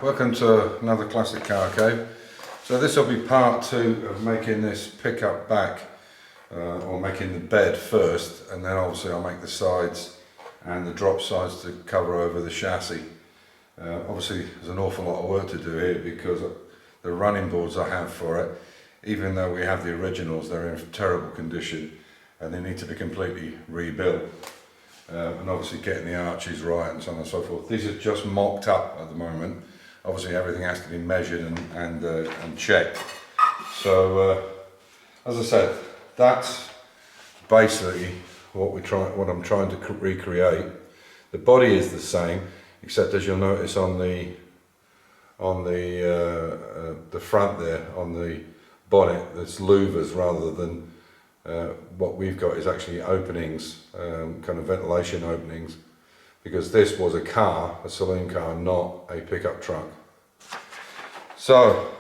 Welcome to another classic car cave. So this will be part two of making this pickup back, or making the bed first, and then obviously I'll make the sides and the drop sides to cover over the chassis. Obviously there's an awful lot of work to do here because the running boards I have for it, even though we have the originals, they're in terrible condition and they need to be completely rebuilt. And obviously getting the arches right and so on and so forth. These are just mocked up at the moment. Obviously everything has to be measured and checked. So as I said, that's basically what I'm trying to recreate. The body is the same, except as you'll notice on the front there, on the bonnet, there's louvers rather than what we've got is actually openings, kind of ventilation openings, because this was a car, a saloon car, not a pickup truck. So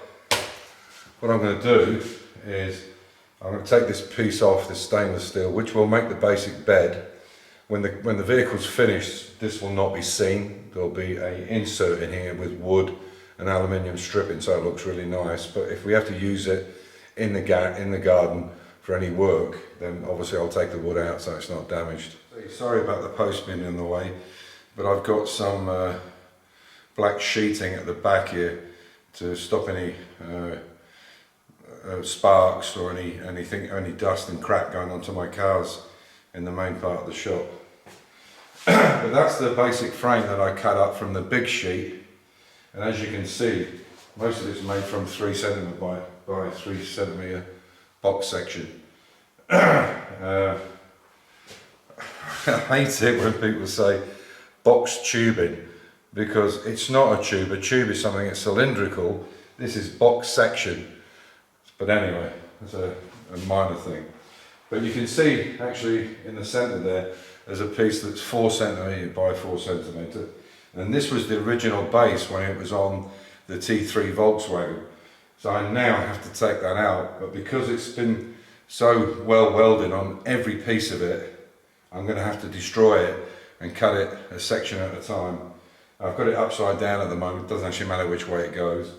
what I'm going to do is I'm going to take this piece off, this stainless steel, which will make the basic bed. When the vehicle's finished, this will not be seen. There'll be an insert in here with wood and aluminium stripping, so it looks really nice. But if we have to use it in the garden for any work, then obviously I'll take the wood out so it's not damaged. Sorry about the post being in the way, but I've got some black sheeting at the back here to stop any sparks or any dust and crap going onto my cars in the main part of the shop. But that's the basic frame that I cut up from the big sheet, and as you can see, most of it's made from 3 cm by 3 cm box section. I hate it when people say box tubing, because it's not a tube. A tube is something that's cylindrical. This is box section. But anyway, it's a minor thing. But you can see actually in the centre there's a piece that's 4 cm by 4 cm. And this was the original base when it was on the T3 Volkswagen. So I now have to take that out, but because it's been so well welded on every piece of it, I'm going to have to destroy it and cut it a section at a time. I've got it upside down at the moment, it doesn't actually matter which way it goes,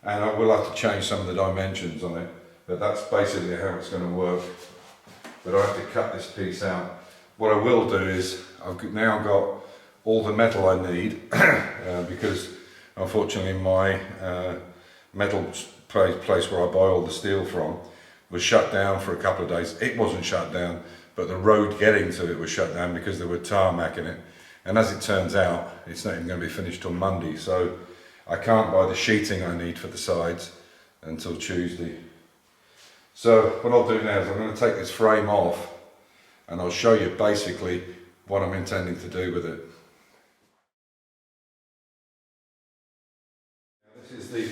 and I will have to change some of the dimensions on it, but that's basically how it's going to work. But I have to cut this piece out. What I will do is, I've now got all the metal I need, because unfortunately my metal place where I buy all the steel from was shut down for a couple of days. It wasn't shut down, but the road getting to it was shut down because they were tarmacking it. And as it turns out, it's not even going to be finished till Monday, so I can't buy the sheeting I need for the sides until Tuesday. So what I'll do now is I'm going to take this frame off and I'll show you basically what I'm intending to do with it. This is the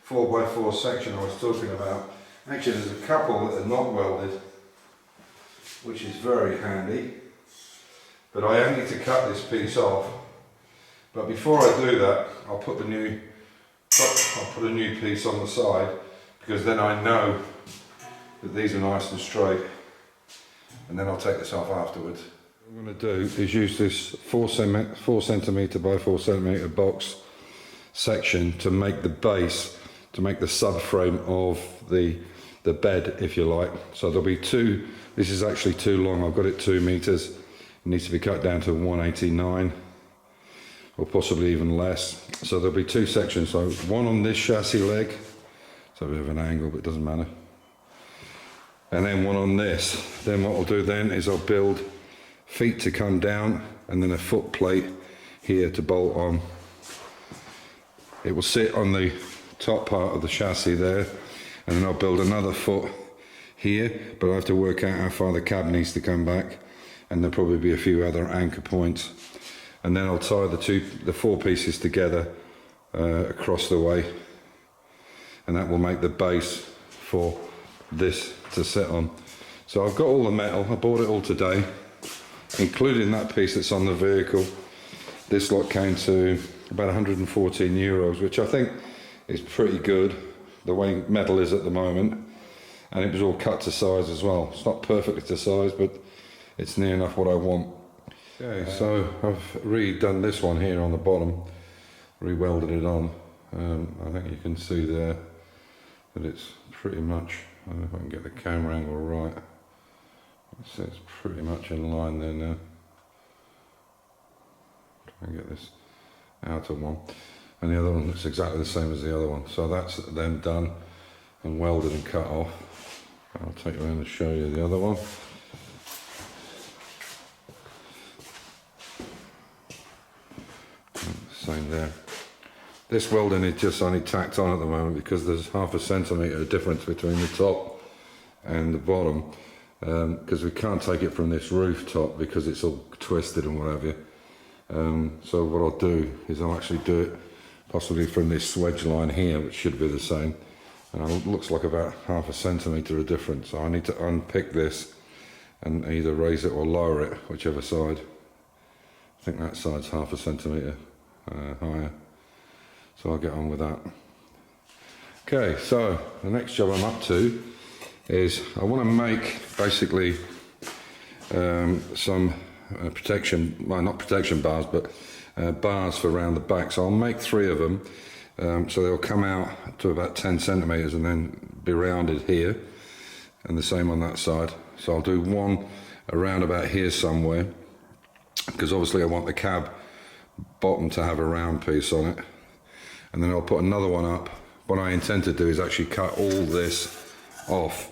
4x4 section I was talking about. Actually, there's a couple that are not welded, which is very handy, but I only need to cut this piece off. But before I do that, I'll put a new piece on the side, because then I know that these are nice and straight, and then I'll take this off afterwards. What I'm going to do is use this 4 cm by 4 cm box section to make the base, to make the subframe of the bed, if you like. So there'll be two. This is actually too long. I've got it 2 meters. It needs to be cut down to 189 or possibly even less. So there'll be 2 sections. So one on this chassis leg, so a bit of an angle, but it doesn't matter. And then one on this. Then what I'll do then is I'll build feet to come down and then a foot plate here to bolt on. It will sit on the top part of the chassis there, and then I'll build another foot here, but I have to work out how far the cab needs to come back, and there'll probably be a few other anchor points, and then I'll tie the 4 pieces together across the way, and that will make the base for this to sit on. So I've got all the metal. I bought it all today, including that piece that's on the vehicle. This lot came to about 114 euros, which I think is pretty good, the way metal is at the moment, and it was all cut to size as well. It's not perfectly to size, but it's near enough what I want. Okay, so I've redone this one here on the bottom, re-welded it on, I think you can see there that it's pretty much, I don't know if I can get the camera angle right, so it's pretty much in line there now. Try and get this outer one, and the other one looks exactly the same as the other one, so that's them done and welded and cut off. I'll take you around and show you the other one. Same there. This welding is just only tacked on at the moment because there's 1/2 centimetre difference between the top and the bottom, because we can't take it from this rooftop because it's all twisted and what have you. So what I'll do is I'll actually do it possibly from this wedge line here, which should be the same, and it looks like about 1/2 centimetre of difference. So I need to unpick this and either raise it or lower it, whichever side. I think that side's 1/2 centimetre higher, so I'll get on with that. Okay, so the next job I'm up to is I want to make basically some protection, well, not protection bars, but bars for around the back. So I'll make 3 of them, so they'll come out to about 10 centimetres and then be rounded here, and the same on that side. So I'll do one around about here somewhere, because obviously I want the cab bottom to have a round piece on it, and then I'll put another one up. What I intend to do is actually cut all this off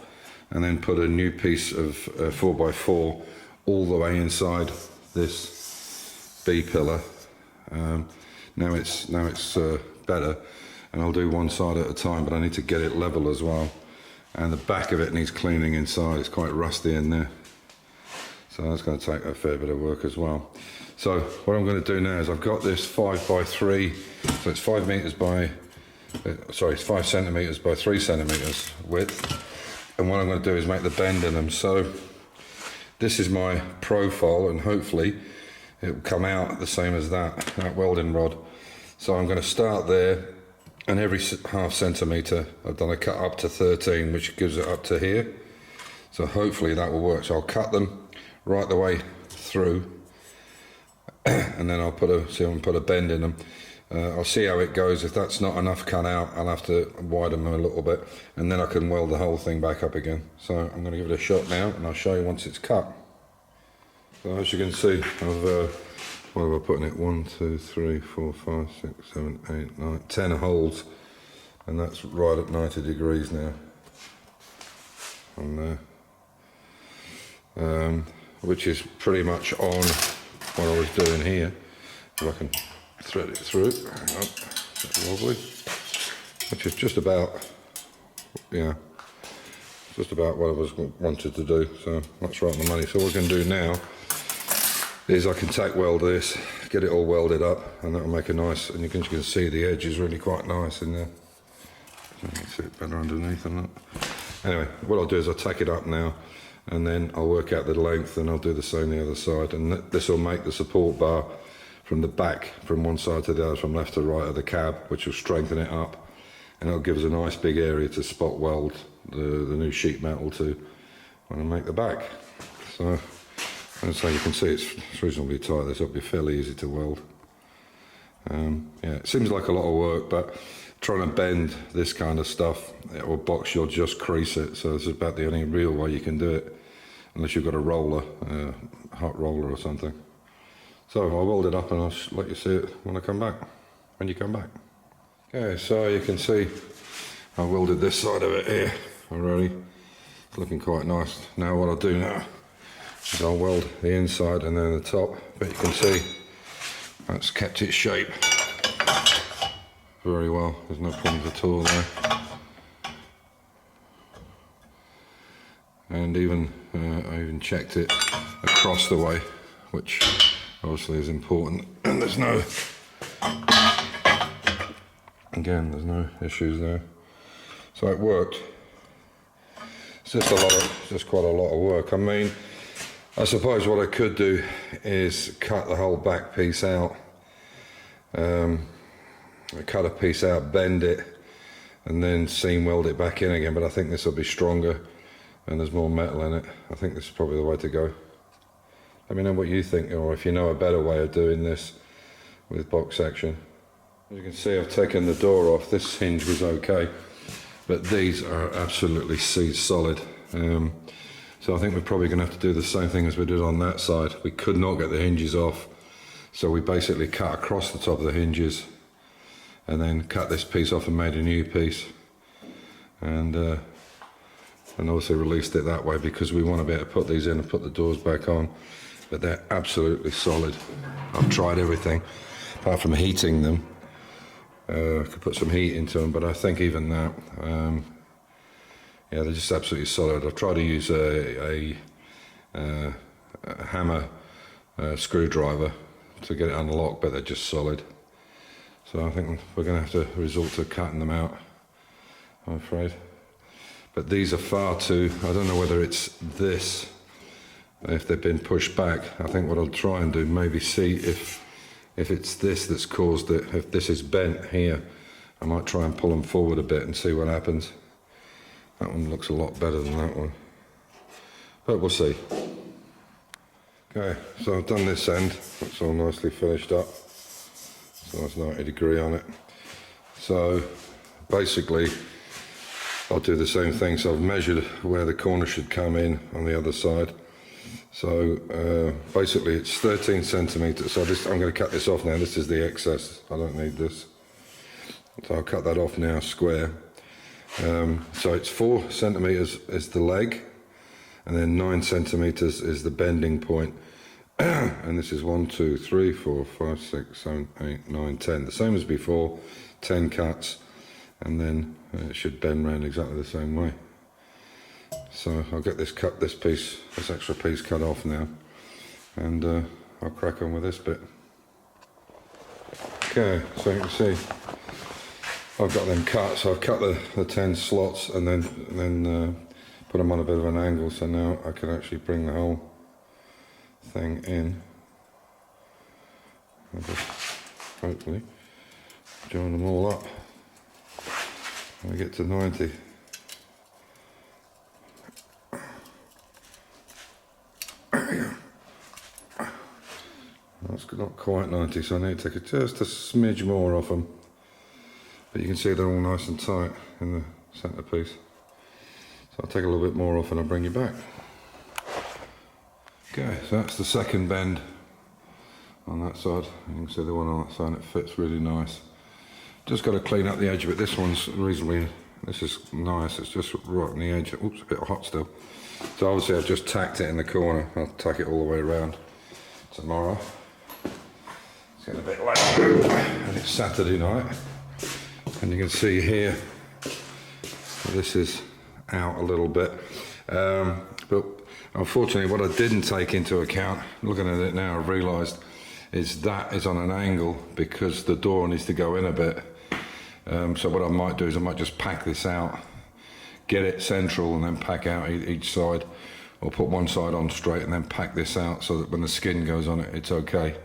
and then put a new piece of 4x4 all the way inside this B pillar. Now it's better, and I'll do one side at a time, but I need to get it level as well, and the back of it needs cleaning inside. It's quite rusty in there, so that's going to take a fair bit of work as well. So what I'm going to do now is I've got this 5x3, so it's 5 meters by, it's 5 centimeters by 3 centimeters width, and what I'm going to do is make the bend in them. So this is my profile, and hopefully it will come out the same as that welding rod. So I'm going to start there, and every 1/2 centimetre I've done a cut up to 13, which gives it up to here. So hopefully that will work. So I'll cut them right the way through, and then I'll put a bend in them. I'll see how it goes. If that's not enough cut out, I'll have to widen them a little bit, and then I can weld the whole thing back up again. So I'm going to give it a shot now, and I'll show you once it's cut. So as you can see, I've what have I put in it? 1, 2, 3, 4, 5, 6, 7, 8, 9, 10 holes, and that's right at 90 degrees now on there, which is pretty much on what I was doing here. If I can thread it through, hang on, that's lovely, which is just about, yeah, just about what I wanted to do. So that's right on the money. So what we can do now is I can tack weld this, get it all welded up, and that'll make a nice, and you can see the edge is really quite nice in there. You can see it better underneath than that. Anyway, what I'll do is I'll tack it up now, and then I'll work out the length, and I'll do the same the other side, and this will make the support bar from the back, from one side to the other, from left to right of the cab, which will strengthen it up, and it'll give us a nice big area to spot weld the new sheet metal to when I make the back. So, and so you can see it's reasonably tight. This will be fairly easy to weld. Yeah, it seems like a lot of work, but trying to bend this kind of stuff or box, you'll just crease it. So this is about the only real way you can do it, unless you've got a roller, hot roller or something. So I'll weld it up and I'll let you see it when you come back. Okay, so you can see I welded this side of it here already. It's looking quite nice. Now what I'll do now is I'll weld the inside and then the top, but you can see that's kept its shape very well. There's no problems at all there. And even I even checked it across the way, which obviously is important, and there's no issues there. So it worked. It's just quite a lot of work. I mean, I suppose what I could do is cut the whole back piece out, cut a piece out, bend it, and then seam weld it back in again, but I think this will be stronger and there's more metal in it. I think this is probably the way to go. Let me know what you think, or if you know a better way of doing this with box section. As you can see, I've taken the door off. This hinge was okay, but these are absolutely seed solid. So I think we're probably going to have to do the same thing as we did on that side. We could not get the hinges off, so we basically cut across the top of the hinges and then cut this piece off and made a new piece, and obviously released it that way because we want to be able to put these in and put the doors back on. But they're absolutely solid. I've tried everything apart from heating them. I could put some heat into them, but I think even that, yeah, they're just absolutely solid. I've tried to use a hammer screwdriver to get it unlocked, but they're just solid. So I think we're going to have to resort to cutting them out, I'm afraid. But these are far too, I don't know whether it's this, if they've been pushed back. I think what I'll try and do, maybe see if it's this that's caused it. If this is bent here, I might try and pull them forward a bit and see what happens. That one looks a lot better than that one, but we'll see. Okay, so I've done this end. It's all nicely finished up. So that's 90 degree on it. So basically, I'll do the same thing. So I've measured where the corner should come in on the other side. So basically it's 13 centimeters. So this, I'm going to cut this off now. This is the excess. I don't need this. So I'll cut that off now, square. So it's 4 centimeters is the leg, and then 9 centimeters is the bending point. And this is 1, 2, 3, 4, 5, 6, 7, 8, 9, 10. The same as before, 10 cuts, and then it should bend round exactly the same way. So I'll get this this extra piece cut off now, and I'll crack on with this bit. Okay, so you can see I've got them cut. So I've cut the 10 slots and then put them on a bit of an angle, so now I can actually bring the whole thing in and just hopefully join them all up when we get to 90. That's not quite 90, so I need to take just a smidge more off them, but you can see they're all nice and tight in the centre piece. So I'll take a little bit more off and I'll bring you back. Okay, so that's the second bend on that side. You can see the one on that side, it fits really nice. Just got to clean up the edge of it. This one's reasonably, this is nice, it's just right on the edge. Oops, a bit hot still. So obviously I've just tacked it in the corner. I'll tack it all the way around tomorrow. It's getting a bit late and it's Saturday night. And you can see here, this is out a little bit. But unfortunately, what I didn't take into account, looking at it now, I've realised, is that is on an angle because the door needs to go in a bit. So what I might do is I might just pack this out, get it central and then pack out each side, or put one side on straight and then pack this out so that when the skin goes on it, it's okay.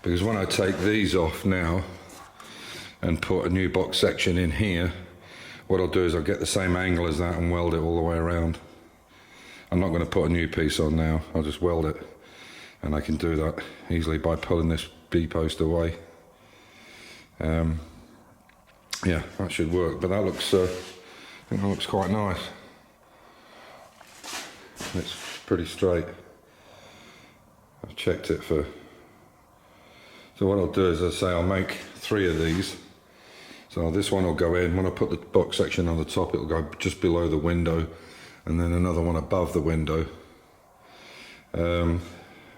Because when I take these off now and put a new box section in here, what I'll do is I'll get the same angle as that and weld it all the way around. I'm not going to put a new piece on now, I'll just weld it, and I can do that easily by pulling this B-post away. Yeah, that should work, but that looks, I think that looks quite nice. It's pretty straight. I've checked it for, so what I'll do is, as I say, I'll make 3 of these. So this one will go in, when I put the box section on the top, it'll go just below the window, and then another one above the window.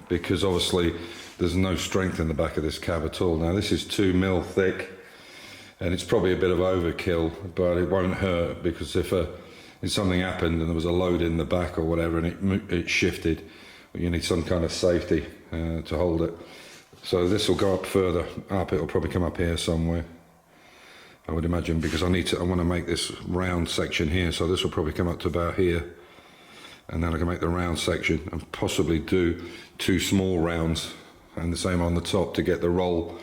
Because obviously there's no strength in the back of this cab at all. Now this is 2 mil thick, and it's probably a bit of overkill, but it won't hurt, because if something happened and there was a load in the back or whatever and it shifted, you need some kind of safety to hold it. So this will go up further up, it'll probably come up here somewhere, I would imagine, because I want to make this round section here, so this will probably come up to about here, and then I can make the round section and possibly do 2 small rounds and the same on the top to get the roll,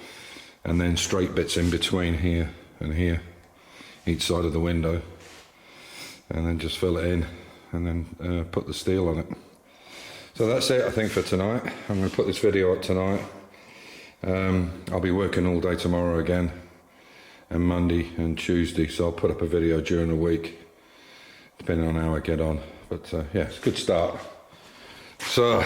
and then straight bits in between here and here, each side of the window, and then just fill it in and then put the steel on it. So that's it, I think, for tonight. I'm going to put this video up tonight. I'll be working all day tomorrow again, and Monday and Tuesday, so I'll put up a video during the week, depending on how I get on. But yeah, it's a good start. So,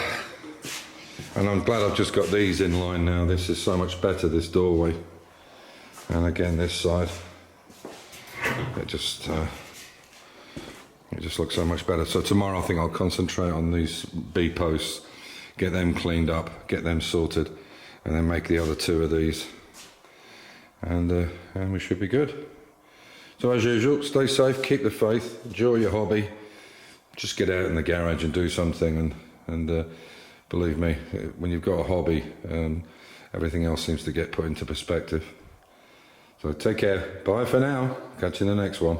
and I'm glad I've just got these in line now. This is so much better, this doorway. And again, this side, it just looks so much better. So tomorrow I think I'll concentrate on these B posts, get them cleaned up, get them sorted, and then make the other two of these. And we should be good. So as usual, stay safe, keep the faith, enjoy your hobby. Just get out in the garage and do something, and believe me, when you've got a hobby, everything else seems to get put into perspective. So take care, bye for now, catch you in the next one.